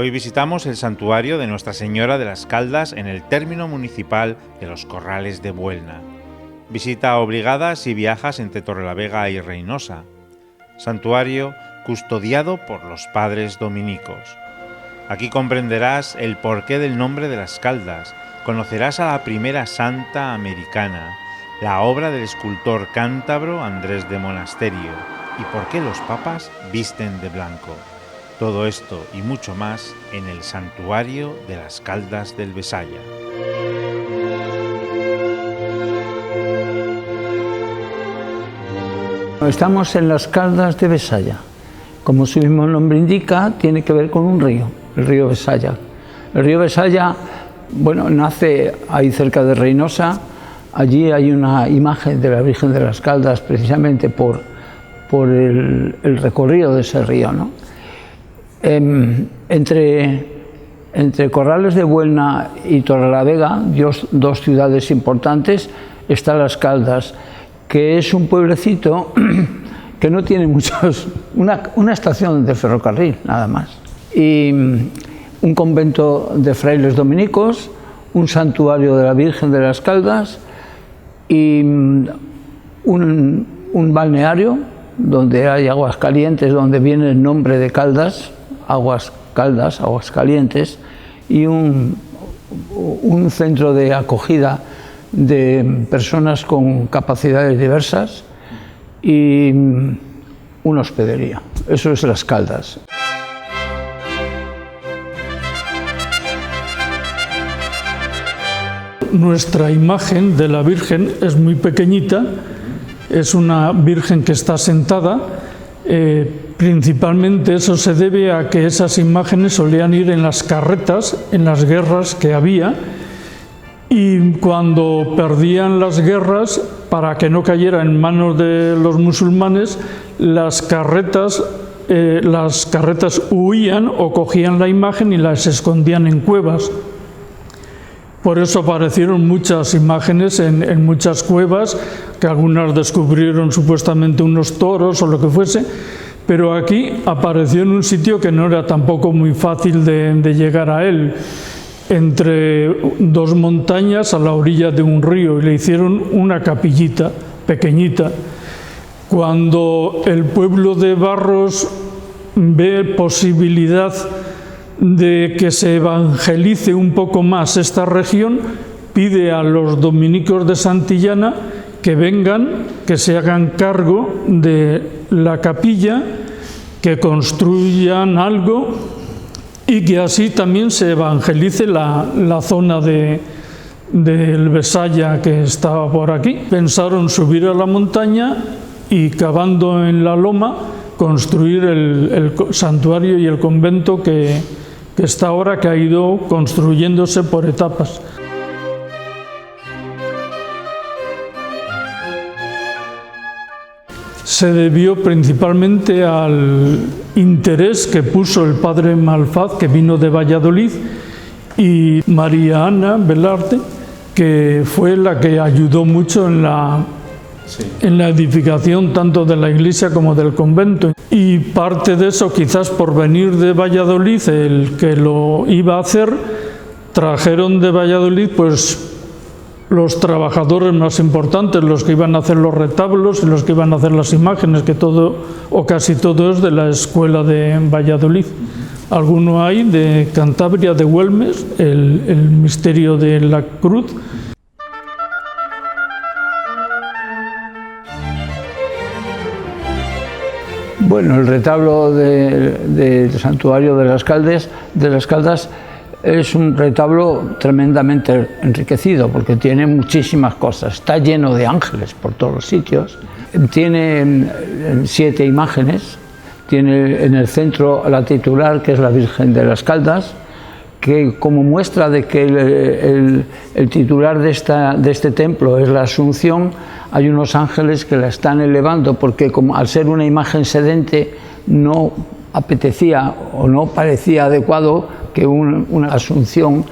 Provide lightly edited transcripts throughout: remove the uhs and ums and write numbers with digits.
Hoy visitamos el santuario de Nuestra Señora de las Caldas en el término municipal de Los Corrales de Buelna. Visita obligada si viajas entre Torrelavega y Reinosa. Santuario custodiado por los padres dominicos. Aquí comprenderás el porqué del nombre de las Caldas, conocerás a la primera santa americana, la obra del escultor cántabro Andrés de Monasterio y por qué los papas visten de blanco. Todo esto y mucho más en el Santuario de las Caldas del Besaya. Estamos en las Caldas de Besaya. Como su mismo nombre indica, tiene que ver con un río, el río Besaya. El río Besaya, nace ahí cerca de Reinosa. Allí hay una imagen de la Virgen de las Caldas, precisamente por el recorrido de ese río, ¿no? Entre Corrales de Buelna y Torrelavega, dos ciudades importantes, está Las Caldas, que es un pueblecito que no tiene una estación de ferrocarril, nada más. Y un convento de frailes dominicos, un santuario de la Virgen de las Caldas y un balneario donde hay aguas calientes, donde viene el nombre de Caldas, aguas calientes, y un centro de acogida de personas con capacidades diversas y una hospedería. Eso es Las Caldas. Nuestra imagen de la Virgen es muy pequeñita, es una Virgen que está sentada. Principalmente eso se debe a que esas imágenes solían ir en las carretas, en las guerras que había, y cuando perdían las guerras, para que no cayera en manos de los musulmanes, las carretas huían o cogían la imagen y las escondían en cuevas. Por eso aparecieron muchas imágenes en muchas cuevas, que algunas descubrieron supuestamente unos toros o lo que fuese, pero aquí apareció en un sitio que no era tampoco muy fácil de llegar a él, entre dos montañas a la orilla de un río, y le hicieron una capillita pequeñita. Cuando el pueblo de Barros ve posibilidad de que se evangelice un poco más esta región, pide a los dominicos de Santillana que vengan, que se hagan cargo de la capilla, que construyan algo y que así también se evangelice la zona del Besaya que estaba por aquí. Pensaron subir a la montaña y, cavando en la loma, construir el santuario y el convento que está ahora, que ha ido construyéndose por etapas. Se debió principalmente al interés que puso el padre Malfaz, que vino de Valladolid, y María Ana Velarde, que fue la que ayudó mucho en la edificación tanto de la iglesia como del convento. Y parte de eso, quizás por venir de Valladolid, el que lo iba a hacer, trajeron de Valladolid pues los trabajadores más importantes, los que iban a hacer los retablos y los que iban a hacer las imágenes, que todo o casi todo es de la escuela de Valladolid. Alguno hay de Cantabria, de Güelmes, el misterio de la cruz. Bueno, el retablo del santuario de las Caldas es un retablo tremendamente enriquecido, porque tiene muchísimas cosas. Está lleno de ángeles por todos los sitios. Tiene 7 imágenes. Tiene en el centro la titular, que es la Virgen de las Caldas, que como muestra de que el titular de este templo es la Asunción, hay unos ángeles que la están elevando, porque como al ser una imagen sedente no apetecía o no parecía adecuado que una Asunción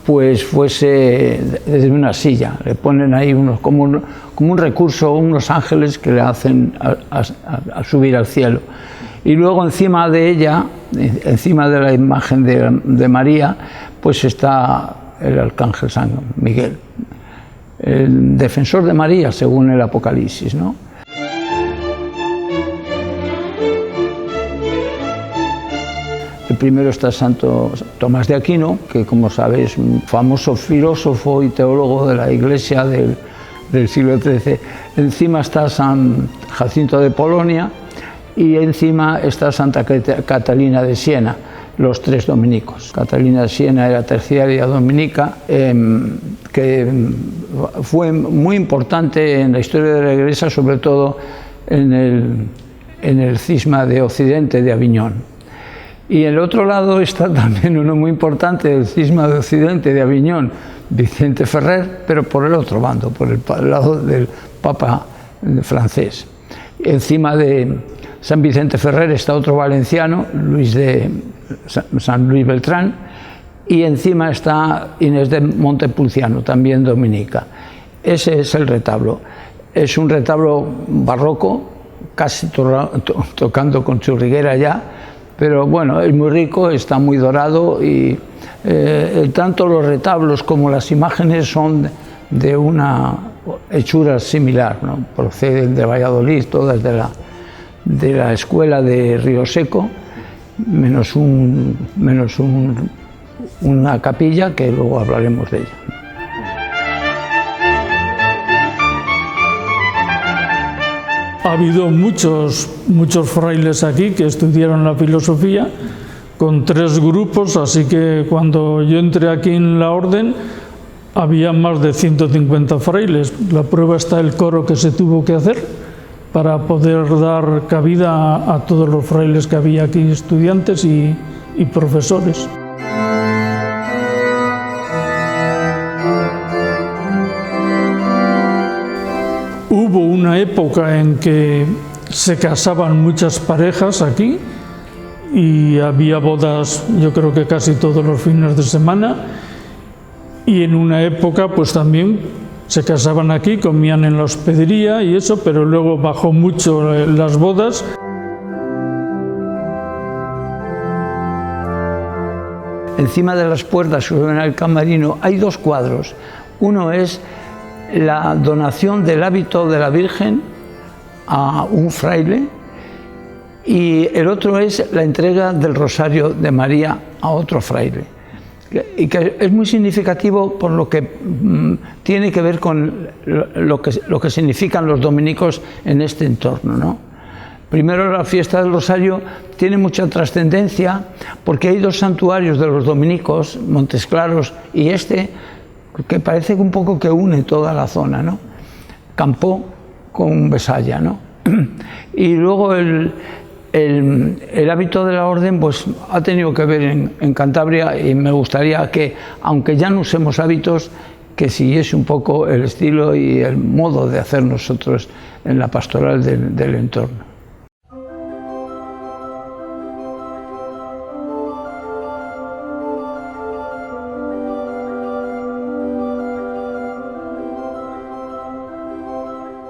pues fuese desde una silla. Le ponen ahí como un recurso, unos ángeles que le hacen a subir al cielo. Y luego encima de ella encima de la imagen de María, pues está el arcángel San Miguel, el defensor de María, según el Apocalipsis, ¿no? El primero está Santo Tomás de Aquino, que como sabéis, un famoso filósofo y teólogo de la Iglesia del siglo XIII. Encima está San Jacinto de Polonia y encima está Santa Catalina de Siena, los tres dominicos. Catalina de Siena era terciaria dominica, que fue muy importante en la historia de la Iglesia, sobre todo en el cisma de Occidente de Aviñón. Y el otro lado está también uno muy importante del cisma de Occidente de Aviñón, Vicente Ferrer, pero por el otro bando, por el lado del Papa francés. Encima de San Vicente Ferrer está otro valenciano, San Luis Beltrán, y encima está Inés de Montepulciano, también dominica. Ese es el retablo. Es un retablo barroco, casi tocando con churriguera ya, pero bueno, es muy rico, está muy dorado y tanto los retablos como las imágenes son de una hechura similar, ¿no? Proceden de Valladolid, todas de la escuela de Río Seco, menos una capilla que luego hablaremos de ella. Ha habido muchos frailes aquí que estudiaron la filosofía con 3 grupos, así que cuando yo entré aquí en la orden había más de 150 frailes. La prueba está el coro que se tuvo que hacer para poder dar cabida a todos los frailes que había aquí, estudiantes y profesores. Hubo una época en que se casaban muchas parejas aquí y había bodas, yo creo que casi todos los fines de semana, y en una época pues también se casaban aquí, comían en la hospedería y eso, pero luego bajó mucho las bodas. Encima de las puertas que suben al camerino hay 2 cuadros. Uno es la donación del hábito de la Virgen a un fraile y el otro es la entrega del Rosario de María a otro fraile, y que es muy significativo por lo que tiene que ver con lo que significan los dominicos en este entorno, ¿no? Primero, la fiesta del Rosario tiene mucha trascendencia porque hay 2 santuarios de los dominicos, Montes Claros y que parece un poco que une toda la zona, ¿no? Campó con Besaya, ¿no? Y luego el hábito de la orden pues ha tenido que ver en Cantabria, y me gustaría que, aunque ya no usemos hábitos, que siguiese un poco el estilo y el modo de hacer nosotros en la pastoral del entorno.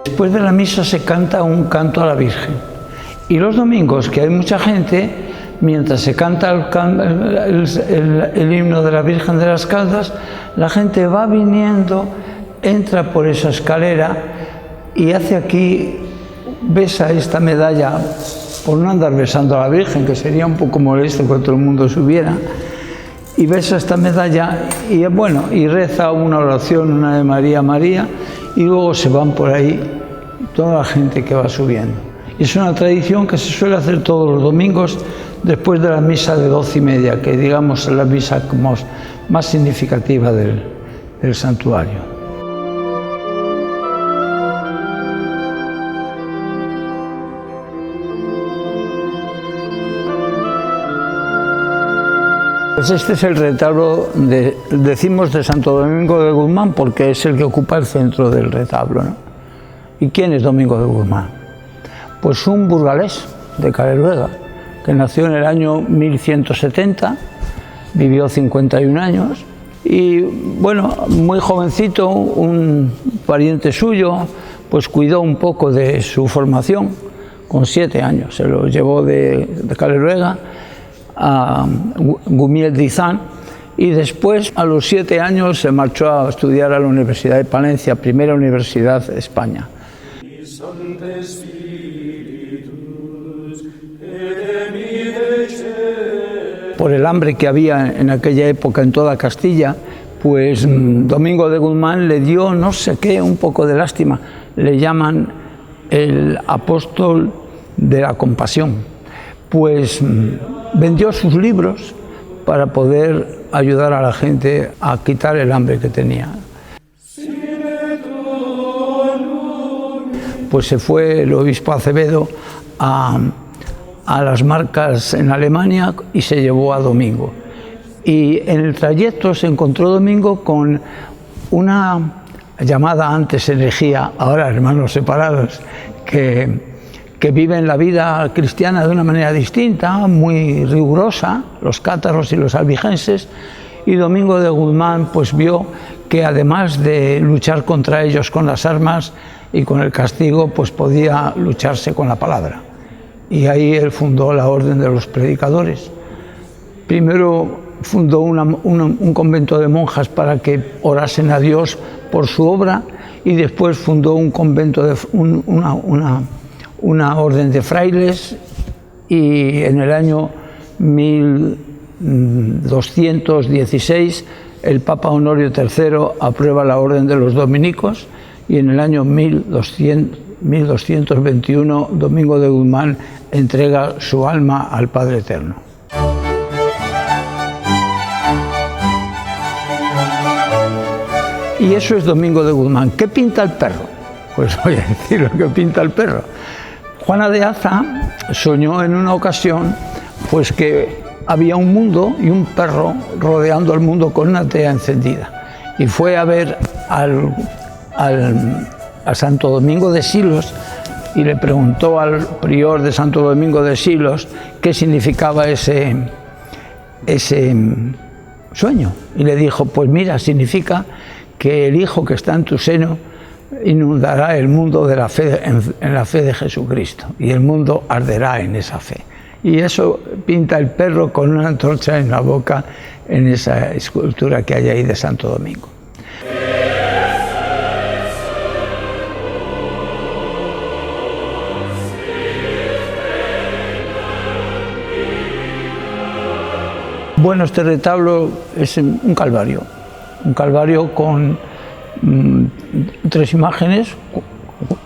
Después de la misa se canta un canto a la Virgen, y los domingos, que hay mucha gente, mientras se canta el himno de la Virgen de las Caldas, la gente va viniendo, entra por esa escalera y hace aquí, besa esta medalla, por no andar besando a la Virgen, que sería un poco molesto que todo el mundo subiera, y besa esta medalla y bueno, y reza una oración, una Ave María, María, y luego se van por ahí toda la gente que va subiendo. Y es una tradición que se suele hacer todos los domingos después de la misa de 12:30, que digamos es la misa como más significativa del santuario. Pues este es el retablo, decimos de Santo Domingo de Guzmán porque es el que ocupa el centro del retablo, ¿no? ¿Y quién es Domingo de Guzmán? Pues un burgalés de Caleruega, que nació en el año 1170, vivió 51 años y, bueno, muy jovencito, un pariente suyo pues cuidó un poco de su formación con 7 años, se lo llevó de Caleruega a Gumiel d'Izán, y después, a los 7 años, se marchó a estudiar a la Universidad de Palencia, primera universidad de España. Por el hambre que había en aquella época en toda Castilla, pues Domingo de Guzmán le dio, no sé qué, un poco de lástima. Le llaman el apóstol de la compasión. Pues vendió sus libros para poder ayudar a la gente a quitar el hambre que tenía. Pues se fue el obispo Acevedo a las Marcas en Alemania y se llevó a Domingo. Y en el trayecto se encontró Domingo con una llamada antes herejía, ahora hermanos separados, que viven la vida cristiana de una manera distinta, muy rigurosa, los cátaros y los albigenses, y Domingo de Guzmán pues vio que además de luchar contra ellos con las armas y con el castigo, pues podía lucharse con la palabra. Y ahí él fundó la Orden de los Predicadores. Primero fundó un convento de monjas para que orasen a Dios por su obra, y después fundó un convento, una orden de frailes, y en el año 1216 el Papa Honorio III aprueba la Orden de los Dominicos, y en el año 1221 Domingo de Guzmán entrega su alma al Padre Eterno. Y eso es Domingo de Guzmán. ¿Qué pinta el perro? Pues voy a decir lo que pinta el perro. Juana de Aza soñó en una ocasión pues que había un mundo y un perro rodeando el mundo con una tea encendida. Y fue a ver a Santo Domingo de Silos y le preguntó al prior de Santo Domingo de Silos qué significaba ese sueño. Y le dijo, pues mira, significa que el Hijo que está en tu seno inundará el mundo de la fe, en la fe de Jesucristo, y el mundo arderá en esa fe. Y eso pinta el perro con una antorcha en la boca en esa escultura que hay ahí de Santo Domingo. Bueno, este retablo es un calvario con 3 imágenes,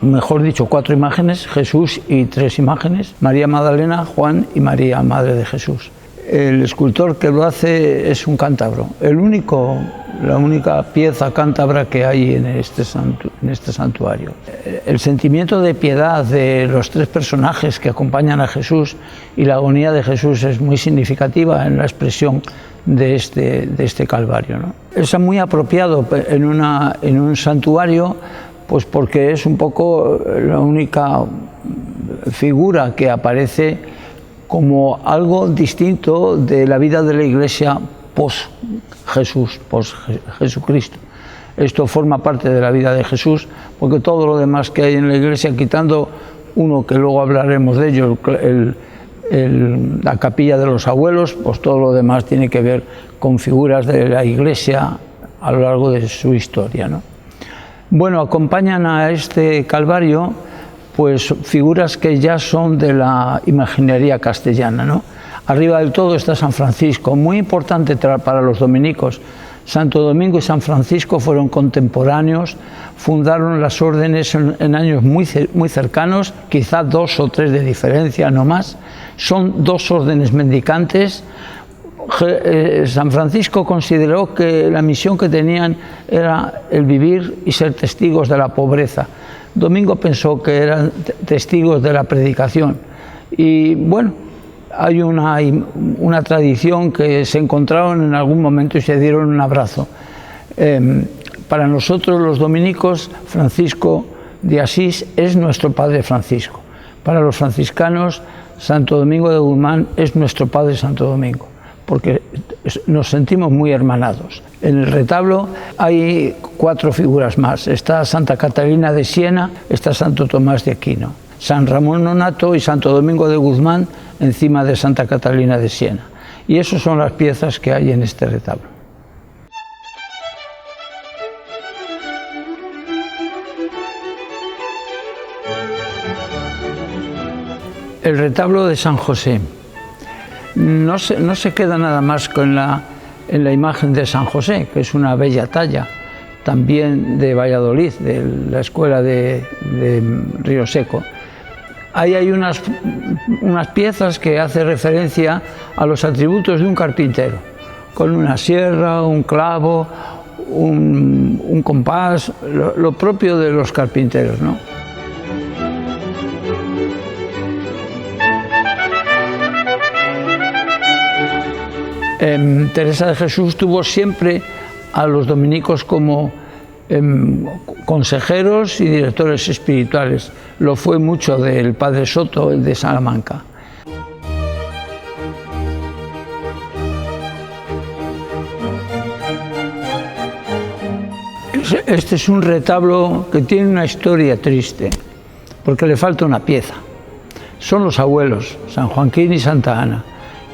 mejor dicho 4 imágenes, Jesús y 3 imágenes, María Magdalena, Juan y María, Madre de Jesús. El escultor que lo hace es un cántabro, la única pieza cántabra que hay en este santuario. El sentimiento de piedad de los 3 personajes que acompañan a Jesús y la agonía de Jesús es muy significativa en la expresión de este calvario, ¿no? Es muy apropiado en un santuario, pues porque es un poco la única figura que aparece como algo distinto de la vida de la Iglesia post-Jesús, post-Jesucristo. Esto forma parte de la vida de Jesús, porque todo lo demás que hay en la Iglesia, quitando uno que luego hablaremos de ello, la capilla de los abuelos, pues todo lo demás tiene que ver con figuras de la Iglesia a lo largo de su historia, ¿no? Bueno, acompañan a este calvario pues figuras que ya son de la imaginería castellana, ¿no? Arriba del todo está San Francisco, muy importante para los dominicos. Santo Domingo y San Francisco fueron contemporáneos, fundaron las órdenes en años muy cercanos, quizá 2 o 3 de diferencia, no más. Son 2 órdenes mendicantes. San Francisco consideró que la misión que tenían era el vivir y ser testigos de la pobreza. Domingo pensó que eran testigos de la predicación. Y bueno, hay una tradición que se encontraron en algún momento y se dieron un abrazo. Para nosotros los dominicos, Francisco de Asís es nuestro Padre Francisco. Para los franciscanos, Santo Domingo de Guzmán es nuestro Padre Santo Domingo, porque nos sentimos muy hermanados. En el retablo hay 4 figuras más. Está Santa Catalina de Siena, está Santo Tomás de Aquino, San Ramón Nonato y Santo Domingo de Guzmán encima de Santa Catalina de Siena. Y esas son las piezas que hay en este retablo. El retablo de San José. No se queda nada más en la imagen de San José, que es una bella talla, también de Valladolid, de la escuela de Río Seco. Ahí hay unas piezas que hacen referencia a los atributos de un carpintero, con una sierra, un clavo, un compás, lo propio de los carpinteros, ¿no? Teresa de Jesús tuvo siempre a los dominicos como consejeros y directores espirituales. Lo fue mucho del padre Soto, el de Salamanca. Este es un retablo que tiene una historia triste, porque le falta una pieza. Son los abuelos, San Joaquín y Santa Ana.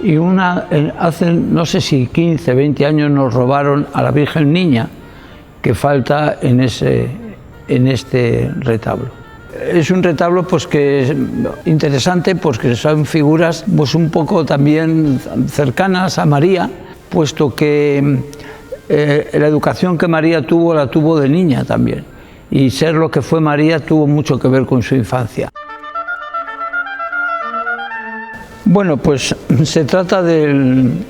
Y hace, no sé si 15, 20 años, nos robaron a la Virgen Niña, que falta en este retablo. Es un retablo pues, que es interesante, pues que son figuras pues, un poco también cercanas a María, puesto que la educación que María tuvo, la tuvo de niña también. Y ser lo que fue María tuvo mucho que ver con su infancia. Bueno, pues se trata del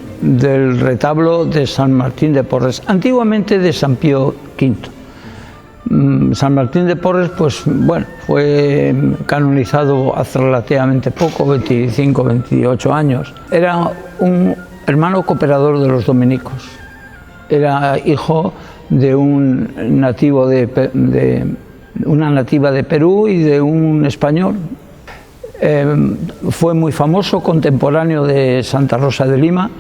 retablo de San Martín de Porres, antiguamente de San Pío V. San Martín de Porres, pues bueno, fue canonizado hace relativamente poco, 25, 28 años. Era un hermano cooperador de los dominicos. Era hijo de un nativo una nativa de Perú y de un español. Fue muy famoso, contemporáneo de Santa Rosa de Lima,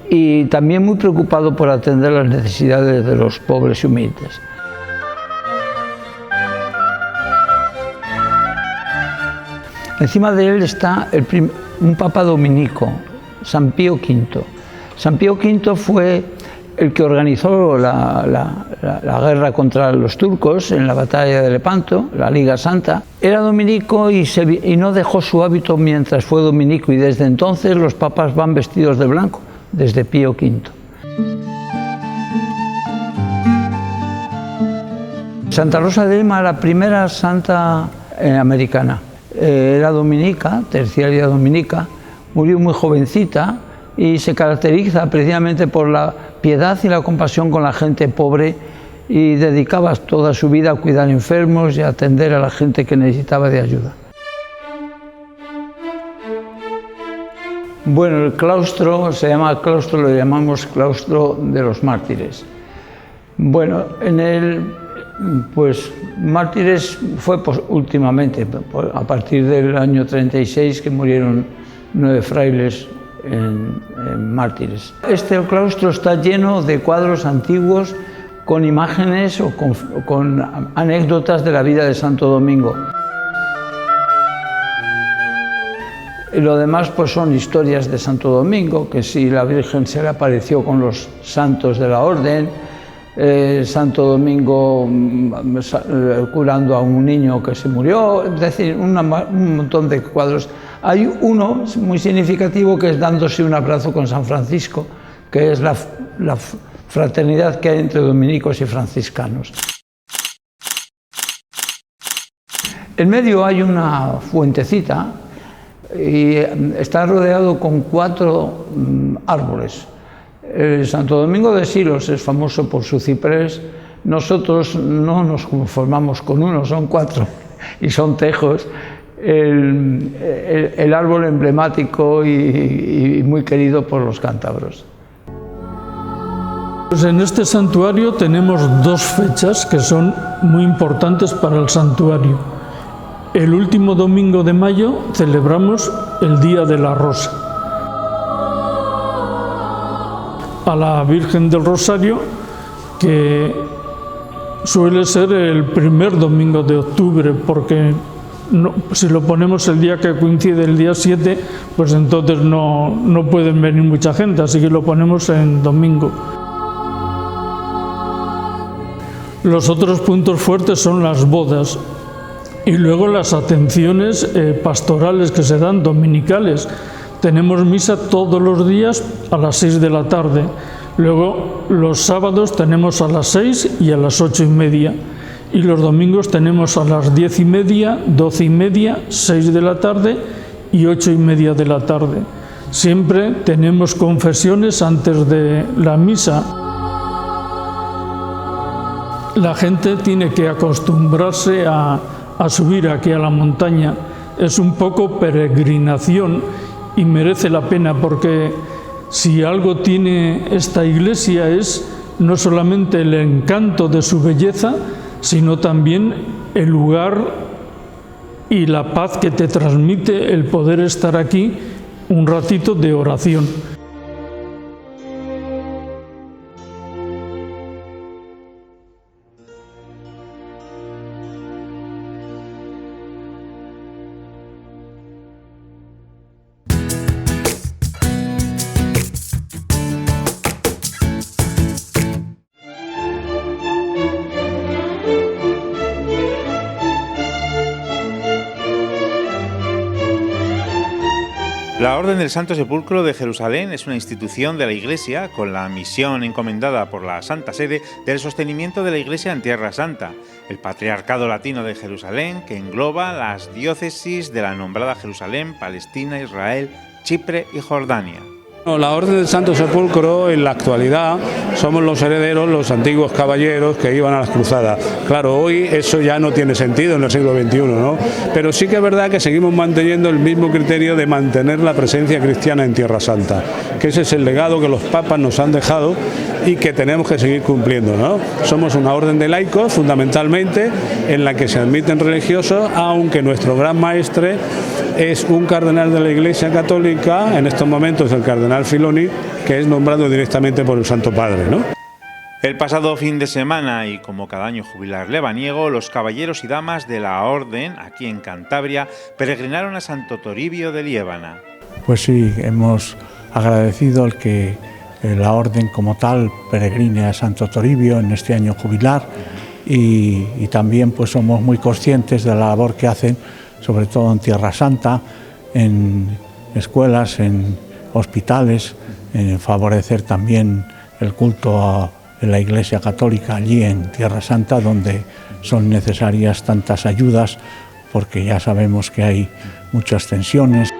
y también muy preocupado por atender las necesidades de los pobres y humildes. Encima de él está un papa dominico, San Pío V. San Pío V fue el que organizó la guerra contra los turcos en la batalla de Lepanto, la Liga Santa. Era dominico y no dejó su hábito mientras fue dominico, y desde entonces los papas van vestidos de blanco, desde Pío V. Santa Rosa de Lima, la primera santa americana, era dominica, terciaria dominica, murió muy jovencita y se caracteriza precisamente por la piedad y la compasión con la gente pobre, y dedicaba toda su vida a cuidar enfermos y a atender a la gente que necesitaba de ayuda. Bueno, el claustro se llama claustro, lo llamamos claustro de los mártires. Bueno, en él, pues mártires fue últimamente, a partir del año 36, que murieron 9 frailes en mártires. Este claustro está lleno de cuadros antiguos con imágenes o con anécdotas de la vida de Santo Domingo. Y lo demás pues son historias de Santo Domingo, que si la Virgen se le apareció con los santos de la orden, Santo Domingo curando a un niño que se murió, es decir, un montón de cuadros. Hay uno muy significativo que es dándose un abrazo con San Francisco, que es la fraternidad que hay entre dominicos y franciscanos. En medio hay una fuentecita y está rodeado con 4 árboles. El Santo Domingo de Silos es famoso por su ciprés. Nosotros no nos conformamos con uno, son 4 y son tejos. El árbol emblemático y muy querido por los cántabros. Pues en este santuario tenemos 2 fechas que son muy importantes para el santuario. El último domingo de mayo celebramos el Día de la Rosa. A la Virgen del Rosario, que suele ser el primer domingo de octubre, porque si lo ponemos el día que coincide el día 7, pues entonces no pueden venir mucha gente, así que lo ponemos en domingo. Los otros puntos fuertes son las bodas y luego las atenciones pastorales que se dan, dominicales. Tenemos misa todos los días a las 6 de la tarde. Luego los sábados tenemos a las 6 y a las 8:30. Y los domingos tenemos a las 10:30, 12:30, 6 de la tarde y 8:30 de la tarde. Siempre tenemos confesiones antes de la misa. La gente tiene que acostumbrarse a subir aquí a la montaña. Es un poco peregrinación y merece la pena, porque si algo tiene esta iglesia es no solamente el encanto de su belleza, sino también el lugar y la paz que te transmite el poder estar aquí un ratito de oración. La Orden del Santo Sepulcro de Jerusalén es una institución de la Iglesia con la misión encomendada por la Santa Sede del sostenimiento de la Iglesia en Tierra Santa, el Patriarcado Latino de Jerusalén, que engloba las diócesis de la nombrada Jerusalén, Palestina, Israel, Chipre y Jordania. La Orden del Santo Sepulcro en la actualidad somos los herederos, los antiguos caballeros que iban a las cruzadas. Claro, hoy eso ya no tiene sentido en el siglo XXI, ¿no? Pero sí que es verdad que seguimos manteniendo el mismo criterio de mantener la presencia cristiana en Tierra Santa, que ese es el legado que los papas nos han dejado y que tenemos que seguir cumpliendo, ¿no? Somos una orden de laicos, fundamentalmente, en la que se admiten religiosos, aunque nuestro gran maestre es un cardenal de la Iglesia Católica, en estos momentos el cardenal Filoni, que es nombrado directamente por el Santo Padre, ¿no? El pasado fin de semana, y como cada año jubilar lebaniego, los caballeros y damas de la Orden, aquí en Cantabria, peregrinaron a Santo Toribio de Liébana. Pues sí, hemos agradecido el que la Orden como tal peregrine a Santo Toribio en este año jubilar y también pues somos muy conscientes de la labor que hacen, sobre todo en Tierra Santa, en escuelas, en hospitales, en favorecer también el culto en la Iglesia Católica allí en Tierra Santa, donde son necesarias tantas ayudas, porque ya sabemos que hay muchas tensiones.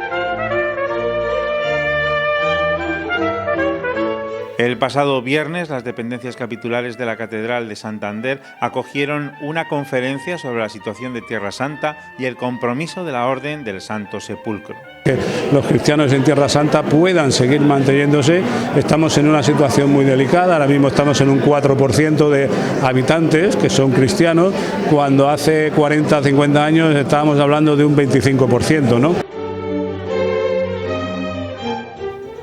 El pasado viernes, las dependencias capitulares de la Catedral de Santander acogieron una conferencia sobre la situación de Tierra Santa y el compromiso de la Orden del Santo Sepulcro. Que los cristianos en Tierra Santa puedan seguir manteniéndose. Estamos en una situación muy delicada, ahora mismo estamos en un 4% de habitantes que son cristianos, cuando hace 40 o 50 años estábamos hablando de un 25%, ¿no?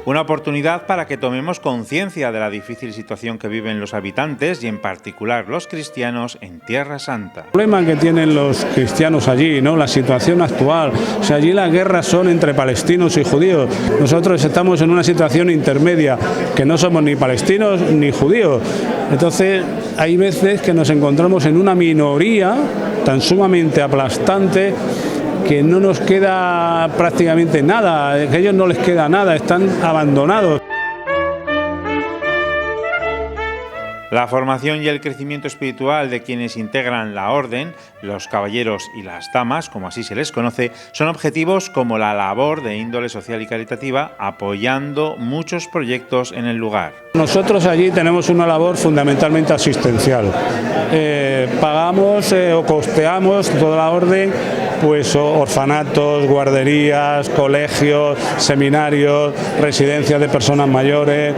Una oportunidad para que tomemos conciencia de la difícil situación que viven los habitantes y en particular los cristianos en Tierra Santa. El problema que tienen los cristianos allí, ¿no? La situación actual, o sea, allí las guerras son entre palestinos y judíos. Nosotros estamos en una situación intermedia, que no somos ni palestinos ni judíos. Entonces hay veces que nos encontramos en una minoría tan sumamente aplastante que no nos queda prácticamente nada, que a ellos no les queda nada, están abandonados. La formación y el crecimiento espiritual de quienes integran la Orden, los caballeros y las damas, como así se les conoce, son objetivos como la labor de índole social y caritativa, apoyando muchos proyectos en el lugar. Nosotros allí tenemos una labor fundamentalmente asistencial. Pagamos o costeamos toda la Orden, pues orfanatos, guarderías, colegios, seminarios, residencias de personas mayores,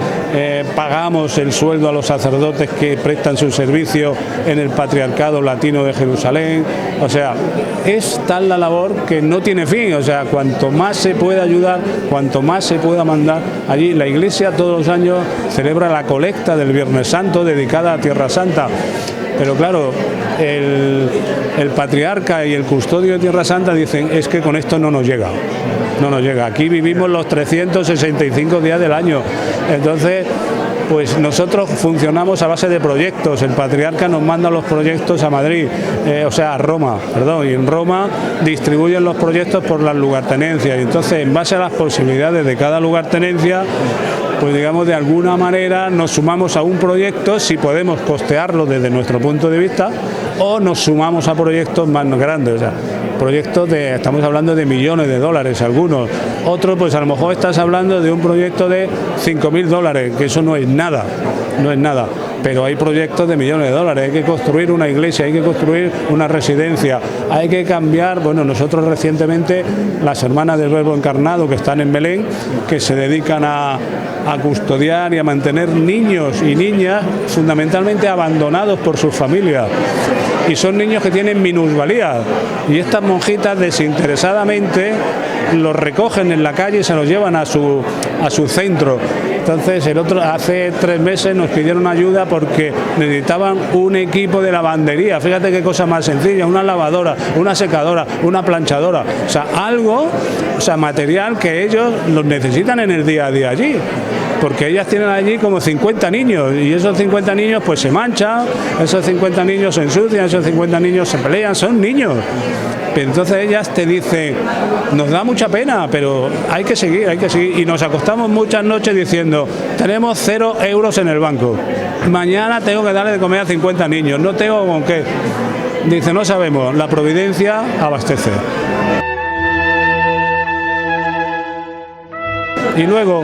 pagamos el sueldo a los sacerdotes que prestan su servicio en el Patriarcado Latino de Jerusalén. O sea, es tal la labor que no tiene fin. O sea, cuanto más se pueda ayudar, cuanto más se pueda mandar. Allí la Iglesia todos los años celebra la colecta del Viernes Santo dedicada a Tierra Santa. Pero claro, el patriarca y el custodio de Tierra Santa dicen, es que con esto no nos llega. No nos llega. Aquí vivimos los 365 días del año. Entonces, pues nosotros funcionamos a base de proyectos. El patriarca nos manda los proyectos a Madrid, a Roma, perdón, y en Roma distribuyen los proyectos por las lugartenencias. Y entonces, en base a las posibilidades de cada lugartenencia, pues digamos, de alguna manera nos sumamos a un proyecto si podemos costearlo desde nuestro punto de vista, o nos sumamos a proyectos más grandes, o sea, proyectos estamos hablando de millones de dólares algunos, otros pues a lo mejor estás hablando de un proyecto de 5.000 dólares, que eso no es nada, pero hay proyectos de millones de dólares, hay que construir una iglesia, hay que construir una residencia, hay que cambiar, bueno, nosotros recientemente, las hermanas del Verbo Encarnado que están en Belén, que se dedican a custodiar y a mantener niños y niñas fundamentalmente abandonados por sus familias, y son niños que tienen minusvalía, y estas monjitas desinteresadamente los recogen en la calle y se los llevan a su centro. Entonces hace 3 meses nos pidieron ayuda porque necesitaban un equipo de lavandería, fíjate qué cosa más sencilla, una lavadora, una secadora, una planchadora, o sea, algo, material que ellos los necesitan en el día a día allí, porque ellas tienen allí como 50 niños, y esos 50 niños pues se manchan, esos 50 niños se ensucian, esos 50 niños se pelean, son niños. Entonces ellas te dicen, nos da mucha pena, pero hay que seguir, y nos acostamos muchas noches diciendo, tenemos 0 euros en el banco, mañana tengo que darle de comer a 50 niños, no tengo con qué. Dice, no sabemos, la providencia abastece. Y luego,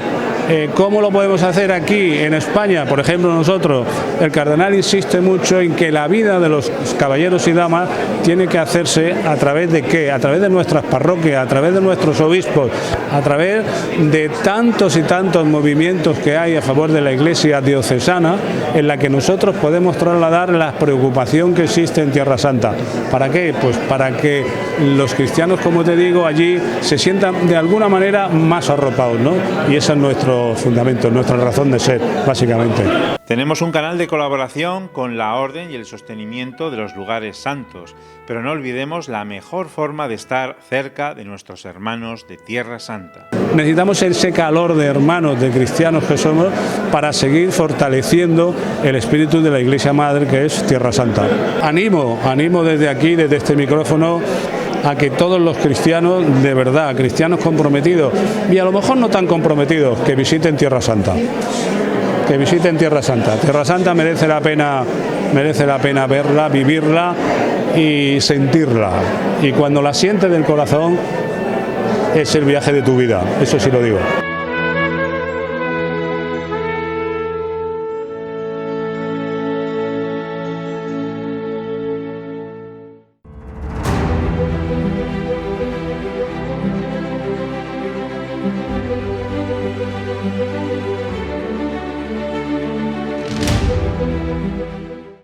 ¿cómo lo podemos hacer aquí en España? Por ejemplo, nosotros, el cardenal insiste mucho en que la vida de los caballeros y damas tiene que hacerse a través de ¿qué? A través de nuestras parroquias, a través de nuestros obispos, a través de tantos y tantos movimientos que hay a favor de la Iglesia diocesana, en la que nosotros podemos trasladar la preocupación que existe en Tierra Santa. ¿Para qué? Pues para que los cristianos, como te digo, allí se sientan de alguna manera más arropados, ¿no? Y ese es nuestro fundamento, nuestra razón de ser, básicamente. Tenemos un canal de colaboración con la Orden y el sostenimiento de los lugares santos, pero no olvidemos la mejor forma de estar cerca de nuestros hermanos de Tierra Santa. Necesitamos ese calor de hermanos, de cristianos que somos, para seguir fortaleciendo el espíritu de la Iglesia Madre, que es Tierra Santa. Animo desde aquí, desde este micrófono, a que todos los cristianos, de verdad, cristianos comprometidos, y a lo mejor no tan comprometidos, que visiten Tierra Santa. Que visiten Tierra Santa. Tierra Santa merece la pena verla, vivirla y sentirla. Y cuando la sientes del corazón, es el viaje de tu vida, eso sí lo digo.